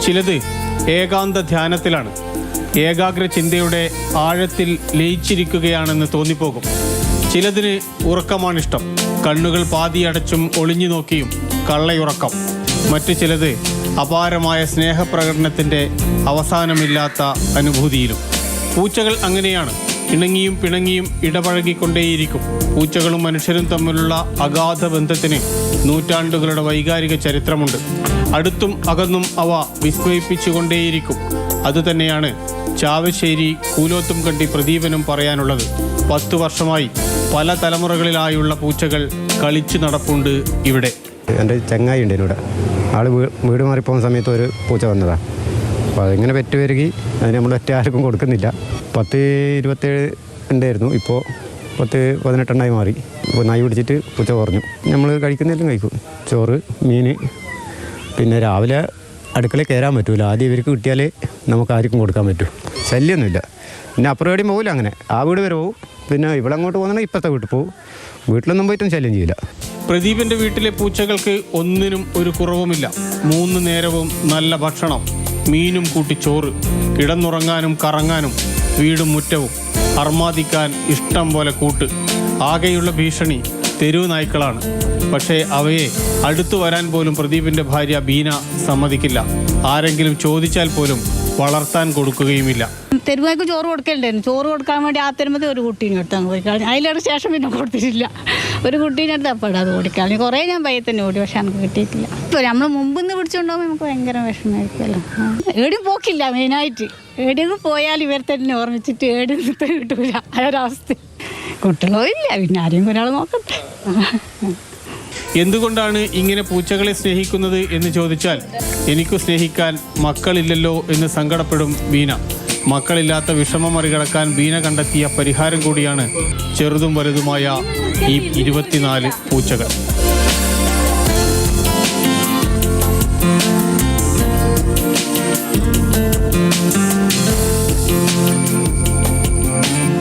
ചിലത് ഏകാന്ത ധ്യാനത്തിലാണ്. ഏകാഗ്ര ചിന്തയുടെ ആഴത്തിൽ ലയിച്ചിരിക്കുകയാണെന്ന് തോന്നിപ്പോകും. ചിലതിന് ഉറക്കമാണിഷ്ടം. കണ്ണുകൾ പാതിയടച്ചും ഒളിഞ്ഞു നോക്കിയും കള്ളയുറക്കം. മറ്റു ചിലത് അപാരമായ സ്നേഹപ്രകടനത്തിൻ്റെ അവസാനമില്ലാത്ത അനുഭൂതിയിലും. പൂച്ചകൾ അങ്ങനെയാണ്. ഇണങ്ങിയും പിണങ്ങിയും ഇടപഴകിക്കൊണ്ടേയിരിക്കും. പൂച്ചകളും മനുഷ്യരും തമ്മിലുള്ള അഗാധ ബന്ധത്തിന് നൂറ്റാണ്ടുകളുടെ വൈകാരിക ചരിത്രമുണ്ട്. അടുത്തും അകന്നും അവ വിസ്മയിപ്പിച്ചുകൊണ്ടേയിരിക്കും. അതുതന്നെയാണ് ചാവശ്ശേരി കൂലോത്തുംകണ്ടി പ്രദീപനും പറയാനുള്ളത്. 10 വർഷമായി പല തലമുറകളിലായുള്ള പൂച്ചകൾ കളിച്ചു നടപ്പുണ്ട് ഇവിടെ. എൻ്റെ ചങ്ങായി ഉണ്ട് ഇവിടെ. ആൾ വീട് മാറിപ്പോകുന്ന സമയത്ത് ഒരു പൂച്ച വന്നതാണ്. അപ്പോൾ അതിങ്ങനെ പെറ്റുപെരുകി അതിന് നമ്മൾ ഒറ്റ ആർക്കും കൊടുക്കുന്നില്ല. 10-27 ഉണ്ടായിരുന്നു. ഇപ്പോൾ 10-18 മാറി. ഇപ്പോൾ നായി പിടിച്ചിട്ട് പൂച്ച കുറഞ്ഞു. നമ്മൾ കഴിക്കുന്നതെല്ലാം കഴിക്കും. ചോറ്, മീൻ. പിന്നെ രാവിലെ അടുക്കളയിൽ കയറാൻ പറ്റൂല. ആദ്യം ഇവർക്ക് കിട്ടിയാലേ നമുക്ക് ആർക്കും കൊടുക്കാൻ പറ്റൂ. ശല്യമൊന്നുമില്ല. പിന്നെ അപ്പുറം എവിടെയും പോകില്ല. അങ്ങനെ ആ വീട് വരെ പോകും. പിന്നെ ഇവിടെ അങ്ങോട്ട് പോകുന്നുണ്ടെങ്കിൽ ഇപ്പോഴത്തെ വീട്ടിൽ പോകും. വീട്ടിലൊന്നും പോയിട്ടും ശല്യം ചെയ്യില്ല. പ്രദീപിൻ്റെ വീട്ടിലെ പൂച്ചകൾക്ക് ഒന്നിനും ഒരു കുറവുമില്ല. 3 നേരവും നല്ല ഭക്ഷണം, മീനും കൂട്ടി ചോറ്, കിടന്നുറങ്ങാനും കറങ്ങാനും വീടും മുറ്റവും, അർമാദിക്കാൻ ഇഷ്ടം പോലെ കൂട്ട്. ആകെയുള്ള ഭീഷണി തെരുവ് നായ്ക്കളാണ്. പക്ഷേ അവയെ അടുത്തു വരാൻ പോലും പ്രദീപിൻ്റെ ഭാര്യ ബീന സമ്മതിക്കില്ല. ആരെങ്കിലും ചോദിച്ചാൽ പോലും വളർത്താൻ കൊടുക്കുകയുമില്ല. തെരുവായ്ക്ക് ചോറ് കൊടുക്കലുണ്ടായിരുന്നു. ചോറ് കൊടുക്കാൻ വേണ്ടി ആ തെരുമത്തെ ഒരു കുട്ടീനെ എടുത്താൽ കൊടുക്കാൻ. അതിലൊരു ശേഷം പിന്നെ കൊടുത്തിട്ടില്ല. ഒരു കുട്ടീനെ എടുത്ത് അപ്പോൾ അത് കൊടുക്കാൻ കുറേ ഞാൻ പയ്യെ തന്നെ ഓടി. പക്ഷെ നമുക്ക് കിട്ടിയിട്ടില്ല. ഇപ്പോൾ നമ്മൾ മുമ്പിൽ നിന്ന് പിടിച്ചുകൊണ്ടുപോകുമ്പോൾ നമുക്ക് ഭയങ്കര വിഷമമായിരിക്കുമല്ലോ. എവിടെയും പോക്കില്ല. മെയിനായിട്ട് എവിടെയെങ്കിലും പോയാൽ ഇവർ തന്നെ ഓർമ്മിച്ചിട്ട് എവിടെയും നിർത്താൻ കിട്ടൂല. അതൊരവസ്ഥ. കുട്ടികളോ ഇല്ല. പിന്നെ ആരെയും ഒരാൾ നോക്കട്ടെ. എന്തുകൊണ്ടാണ് ഇങ്ങനെ പൂച്ചകളെ സ്നേഹിക്കുന്നത് എന്ന് ചോദിച്ചാൽ എനിക്ക് സ്നേഹിക്കാൻ മക്കളില്ലല്ലോ എന്ന് സങ്കടപ്പെടും ബീന. മക്കളില്ലാത്ത വിഷമം മറികടക്കാൻ ബീന കണ്ടെത്തിയ പരിഹാരം കൂടിയാണ് ചെറുതും വലുതുമായ ഈ 24 പൂച്ചകൾ.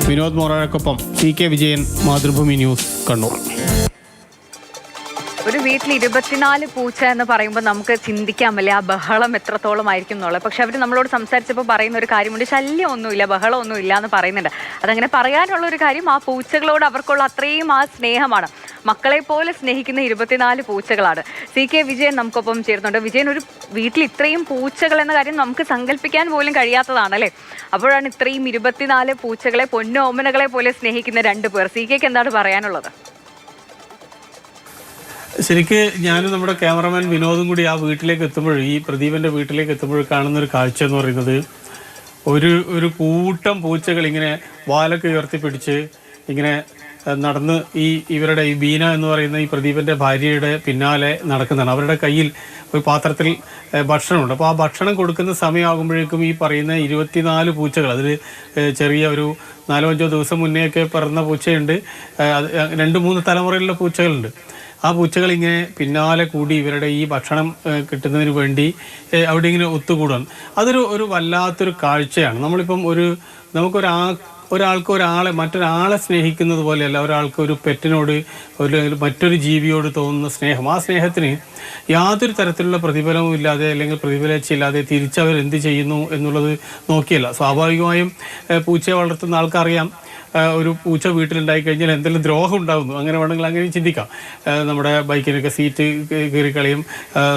വിനോദ് മൊറാഴക്കൊപ്പം CK വിജയൻ, മാതൃഭൂമി ന്യൂസ്, കണ്ണൂർ. ഒരു വീട്ടിൽ 24 പൂച്ച എന്ന് പറയുമ്പോൾ നമുക്ക് ചിന്തിക്കാമല്ലേ ആ ബഹളം എത്രത്തോളം ആയിരിക്കും എന്നുള്ളത്. പക്ഷെ അവർ നമ്മളോട് സംസാരിച്ചപ്പോൾ പറയുന്ന ഒരു കാര്യമുണ്ട്, ശല്യമൊന്നുമില്ല, ബഹളമൊന്നും ഇല്ല എന്ന് പറയുന്നുണ്ട്. അതങ്ങനെ പറയാനുള്ള ഒരു കാര്യം ആ പൂച്ചകളോട് അവർക്കുള്ള അത്രയും ആ സ്നേഹമാണ്. മക്കളെ പോലെ സ്നേഹിക്കുന്ന 24 പൂച്ചകളാണ്. CK വിജയൻ നമുക്കൊപ്പം ചേർന്നുണ്ട്. വിജയൻ, ഒരു വീട്ടിൽ ഇത്രയും പൂച്ചകൾ എന്ന കാര്യം നമുക്ക് സങ്കല്പിക്കാൻ പോലും കഴിയാത്തതാണല്ലേ. അപ്പോഴാണ് ഇത്രയും 24 പൂച്ചകളെ പൊന്നോമനകളെ പോലെ സ്നേഹിക്കുന്ന 2 പേർ. CKക്ക് എന്താണ് പറയാനുള്ളത്? ശരിക്ക് ഞാനും നമ്മുടെ ക്യാമറമാൻ വിനോദും കൂടി ആ വീട്ടിലേക്ക് എത്തുമ്പോൾ, ഈ പ്രദീപൻ്റെ വീട്ടിലേക്ക് എത്തുമ്പോൾ കാണുന്നൊരു കാഴ്ച എന്ന് പറയുന്നത് ഒരു കൂട്ടം പൂച്ചകൾ ഇങ്ങനെ വാലൊക്കെ ഉയർത്തിപ്പിടിച്ച് ഇങ്ങനെ നടന്ന് ഇവരുടെ ഈ ബീന എന്ന് പറയുന്ന ഈ പ്രദീപൻ്റെ ഭാര്യയുടെ പിന്നാലെ നടക്കുന്നതാണ്. അവരുടെ കയ്യിൽ ഒരു പാത്രത്തിൽ ഭക്ഷണമുണ്ട്. അപ്പോൾ ആ ഭക്ഷണം കൊടുക്കുന്ന സമയമാകുമ്പോഴേക്കും ഈ പറയുന്ന 24 പൂച്ചകൾ, അതിൽ ചെറിയ ഒരു 4-5 ദിവസം മുന്നെയൊക്കെ പിറന്ന പൂച്ചയുണ്ട്, 2-3 തലമുറയിലുള്ള പൂച്ചകളുണ്ട്. ആ പൂച്ചകൾ ഇങ്ങനെ പിന്നാലെ കൂടി ഇവരുടെ ഈ ഭക്ഷണം കിട്ടുന്നതിന് വേണ്ടി അവിടെ ഇങ്ങനെ ഒത്തുകൂടാണ്. അതൊരു വല്ലാത്തൊരു കാഴ്ചയാണ്. നമ്മളിപ്പം ഒരാൾക്ക് മറ്റൊരാളെ സ്നേഹിക്കുന്നത് പോലെയല്ല ഒരാൾക്ക് ഒരു പെറ്റിനോട് മറ്റൊരു ജീവിയോട് തോന്നുന്ന സ്നേഹം. ആ സ്നേഹത്തിന് യാതൊരു തരത്തിലുള്ള പ്രതിഫലവും ഇല്ലാതെ അല്ലെങ്കിൽ പ്രതിഫലേച്ഛയില്ലാതെ തിരിച്ചവർ എന്ത് ചെയ്യുന്നു എന്നുള്ളത് നോക്കിയല്ല. സ്വാഭാവികമായും പൂച്ചയെ വളർത്തുന്ന ആൾക്കറിയാം ഒരു പൂച്ച വീട്ടിലുണ്ടായി കഴിഞ്ഞാൽ എന്തെങ്കിലും ദ്രോഹം ഉണ്ടാകുന്നു. അങ്ങനെ വേണമെങ്കിൽ അങ്ങനെ ചിന്തിക്കാം. നമ്മുടെ ബൈക്കിനൊക്കെ സീറ്റ് കീറിക്കളയും,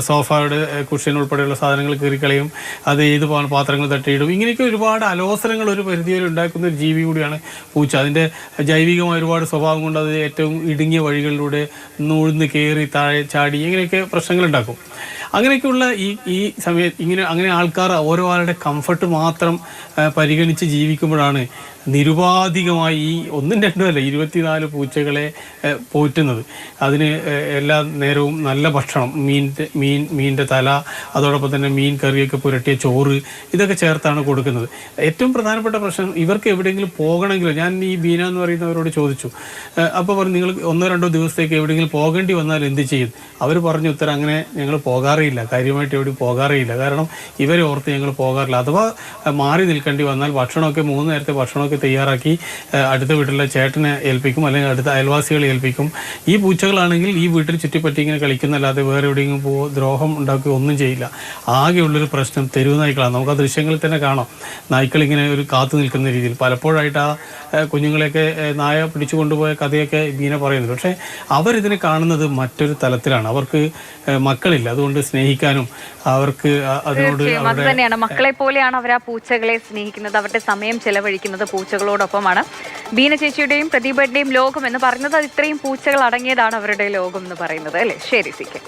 സോഫയുടെ കുഷ്യൻ ഉൾപ്പെടെയുള്ള സാധനങ്ങൾ കീറിക്കളയും, അത് ഏത് പാത്രങ്ങൾ തട്ടിയിടും. ഇങ്ങനെയൊക്കെ ഒരുപാട് അലോസരങ്ങൾ ഒരു പരിധിവരെ ഉണ്ടാക്കുന്ന ഒരു ജീവി കൂടിയാണ് പൂച്ച. അതിൻ്റെ ജൈവികമായ ഒരുപാട് സ്വഭാവം കൊണ്ട് അത് ഏറ്റവും ഇടുങ്ങിയ വഴികളിലൂടെ നൂഴ്ന്ന് കയറി താഴെ ചാടി ഇങ്ങനെയൊക്കെ പ്രശ്നങ്ങളുണ്ടാക്കും. അങ്ങനെയൊക്കെയുള്ള ഈ സമയത്ത് അങ്ങനെ ആൾക്കാർ ഓരോ ആളുടെ കംഫർട്ട് മാത്രം പരിഗണിച്ച് ജീവിക്കുമ്പോഴാണ് നിരുപാധികമായി ഈ 1-2 അല്ല 24 പൂച്ചകളെ പോറ്റുന്നത്. അതിന് എല്ലാ നേരവും നല്ല ഭക്ഷണം, മീനിൻ്റെ തല, അതോടൊപ്പം തന്നെ മീൻ കറിയൊക്കെ പുരട്ടിയ ചോറ്, ഇതൊക്കെ ചേർത്താണ് കൊടുക്കുന്നത്. ഏറ്റവും പ്രധാനപ്പെട്ട പ്രശ്നം, ഇവർക്ക് എവിടെയെങ്കിലും പോകണമെങ്കിലോ, ഞാൻ ഈ ബീന എന്ന് പറയുന്നവരോട് ചോദിച്ചു. അപ്പോൾ പറഞ്ഞു, നിങ്ങൾ 1-2 ദിവസത്തേക്ക് എവിടെയെങ്കിലും പോകേണ്ടി വന്നാൽ എന്ത് ചെയ്യും? അവർ പറഞ്ഞ ഉത്തരം, അങ്ങനെ ഞങ്ങൾ പോകാറേയില്ല, കാര്യമായിട്ട് എവിടെയും പോകാറേയില്ല. കാരണം ഇവരെ ഓർത്ത് ഞങ്ങൾ പോകാറില്ല. അഥവാ മാറി നിൽക്കേണ്ടി വന്നാൽ ഭക്ഷണമൊക്കെ 3 നേരത്തെ ഭക്ഷണമൊക്കെ പൂച്ചക്ക് തയ്യാറാക്കി അടുത്ത വീട്ടിലെ ചേട്ടനെ ഏൽപ്പിക്കും, അല്ലെങ്കിൽ അടുത്ത അയൽവാസികളെ ഏൽപ്പിക്കും. ഈ പൂച്ചകളാണെങ്കിൽ ഈ വീട്ടിൽ ചുറ്റിപ്പറ്റി ഇങ്ങനെ കളിക്കുന്നല്ലാതെ വേറെ എവിടെയെങ്കിലും ദ്രോഹം ഉണ്ടാക്കുകയോ ഒന്നും ചെയ്യില്ല. ആകെയുള്ളൊരു പ്രശ്നം തെരുവ് നായ്ക്കളാണ്. നമുക്ക് ആ ദൃശ്യങ്ങളിൽ തന്നെ കാണാം, നായ്ക്കളിങ്ങനെ ഒരു കാത്തു നിൽക്കുന്ന രീതിയിൽ. പലപ്പോഴായിട്ട് ആ കുഞ്ഞുങ്ങളെയൊക്കെ നായ പിടിച്ചു കൊണ്ടുപോയ കഥയൊക്കെ ബീന പറയുന്നുണ്ട്. പക്ഷേ അവരിതിനെ കാണുന്നത് മറ്റൊരു തലത്തിലാണ്. അവർക്ക് മക്കളില്ല, അതുകൊണ്ട് സ്നേഹിക്കാനും അവർക്ക് അതിനോട് അത് തന്നെയാണ്, മക്കളെ പോലെയാണ് അവർ ആ പൂച്ചകളെ സ്നേഹിക്കുന്നത്. അവരുടെ സമയം ചെലവഴിക്കുന്നത് പൂച്ചകളോടൊപ്പമാണ്. ബീന ചേച്ചിയുടെയും പ്രദീപയുടെയും ലോകം എന്ന് പറയുന്നത് അത് ഇത്രയും പൂച്ചകൾ അടങ്ങിയതാണ് അവരുടെ ലോകം എന്ന് പറയുന്നത്, അല്ലേ? ശരി, സിക്ക്.